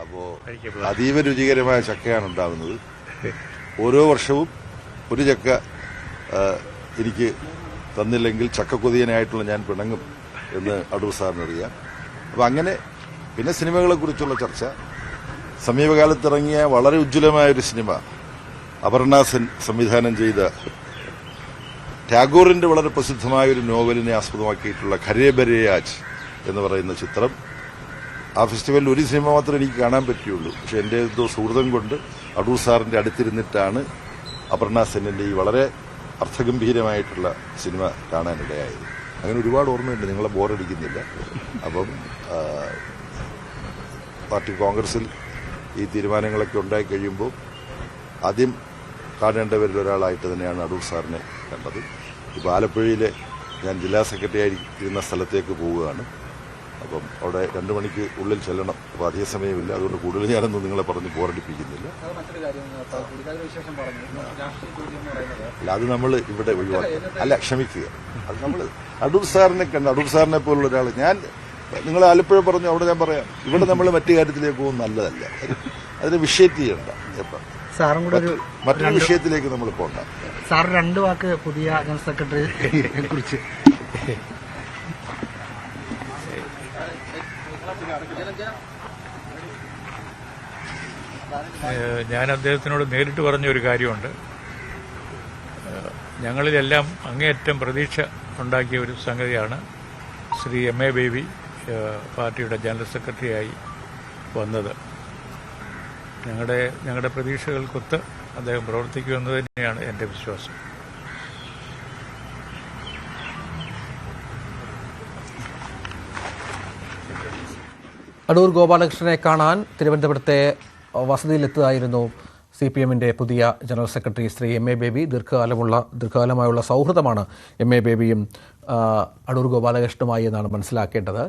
അപ്പോൾ അതീവ രുചികരമായ ചക്കയാണ് ഉണ്ടാകുന്നത്. ഓരോ വർഷവും ഒരു ചക്ക എനിക്ക് തന്നില്ലെങ്കിൽ ചക്കക്കൊതിയനായിട്ടുള്ള ഞാൻ പിണങ്ങും എന്ന് അടൂർ സാറിനറിയാം. അപ്പം അങ്ങനെ പിന്നെ സിനിമകളെക്കുറിച്ചുള്ള ചർച്ച. സമീപകാലത്തിറങ്ങിയ വളരെ ഉജ്ജ്വലമായൊരു സിനിമ അപർണ സെൻ സംവിധാനം ചെയ്ത ടാഗോറിന്റെ വളരെ പ്രസിദ്ധമായ ഒരു നോവലിനെ ആസ്പദമാക്കിയിട്ടുള്ള ഖരേ ബരേ ആജ് എന്ന് പറയുന്ന ചിത്രം. ആ ഫെസ്റ്റിവലിൽ ഒരു സിനിമ മാത്രമേ എനിക്ക് കാണാൻ പറ്റുള്ളൂ. പക്ഷെ എൻ്റെ എന്തോ സുഹൃതം കൊണ്ട് അടൂർ സാറിന്റെ അടുത്തിരുന്നിട്ടാണ് അപർണ സെന്നിന്റെ ഈ വളരെ അർത്ഥഗംഭീരമായിട്ടുള്ള സിനിമ കാണാനിടയായത്. അങ്ങനെ ഒരുപാട് ഓർമ്മയുണ്ട്, നിങ്ങളെ ബോറടിക്കുന്നില്ല. അപ്പം പാർട്ടി കോൺഗ്രസിൽ ഈ തീരുമാനങ്ങളൊക്കെ ഉണ്ടായി കഴിയുമ്പോൾ ആദ്യം കാണേണ്ടവരിൽ ഒരാളായിട്ട് തന്നെയാണ് അടൂർ സാറിനെ കണ്ടത്. ഇപ്പോൾ ആലപ്പുഴയിലെ ഞാൻ ജില്ലാ സെക്രട്ടറി ആയിരിക്കുന്ന സ്ഥലത്തേക്ക് പോവുകയാണ്. അപ്പം അവിടെ 2 മണിക്ക് ഉള്ളിൽ ചെല്ലണം. അപ്പോൾ അധിക സമയമില്ല, അതുകൊണ്ട് കൂടുതൽ ഞാനൊന്നും നിങ്ങളെ പറഞ്ഞ് ബോറടിപ്പിക്കുന്നില്ല. അല്ല, അത് നമ്മൾ ഇവിടെ ഒഴിവാക്കുക. അല്ല, ക്ഷമിക്കുക. അത് നമ്മൾ അടൂർ സാറിനെ കണ്ട്, അടൂർ സാറിനെ പോലുള്ള ഒരാൾ, ഞാൻ നിങ്ങൾ ആലപ്പുഴ പറഞ്ഞു, അവിടെ ഞാൻ പറയാം. ഇവിടെ നമ്മൾ മറ്റു കാര്യത്തിലേക്ക് പോകും നല്ലതല്ല. അതിനെ വിഷയറ്റ് ചെയ്യണ്ട. സാറും കൂടെ മറ്റൊരു വിഷയത്തിലേക്ക് നമ്മൾ പോകണ്ട. സാർ 2 വാക്ക് പുതിയ ജനറൽ സെക്രട്ടറിയെ കുറിച്ച്. ഞാൻ അദ്ദേഹത്തിനോട് നേരിട്ട് പറഞ്ഞ ഒരു കാര്യമുണ്ട്. ഞങ്ങളിലെല്ലാം അങ്ങേയറ്റം പ്രതീക്ഷ ഉണ്ടാക്കിയ ഒരു സംഗതിയാണ് ശ്രീ MA ബേബി പാർട്ടിയുടെ ജനറൽ സെക്രട്ടറിയായി വന്നത്. ഞങ്ങളുടെ പ്രതീക്ഷകൾക്കൊത്ത് അദ്ദേഹം പ്രവർത്തിക്കുമെന്ന് തന്നെയാണ് എൻ്റെ വിശ്വാസം. അടൂർ ഗോപാലകൃഷ്ണനെ കാണാൻ തിരുവനന്തപുരത്തെ വസതിയിലെത്തുകയായിരുന്നു CPM-ന്റെ പുതിയ general secretary Shri MA Baby. ദീർഘകാലമായുള്ള സൗഹൃദമാണ് MA ബേബിയും അടൂർ ഗോപാലകൃഷ്ണനുമായി എന്നാണ് മനസ്സിലാക്കേണ്ടത്.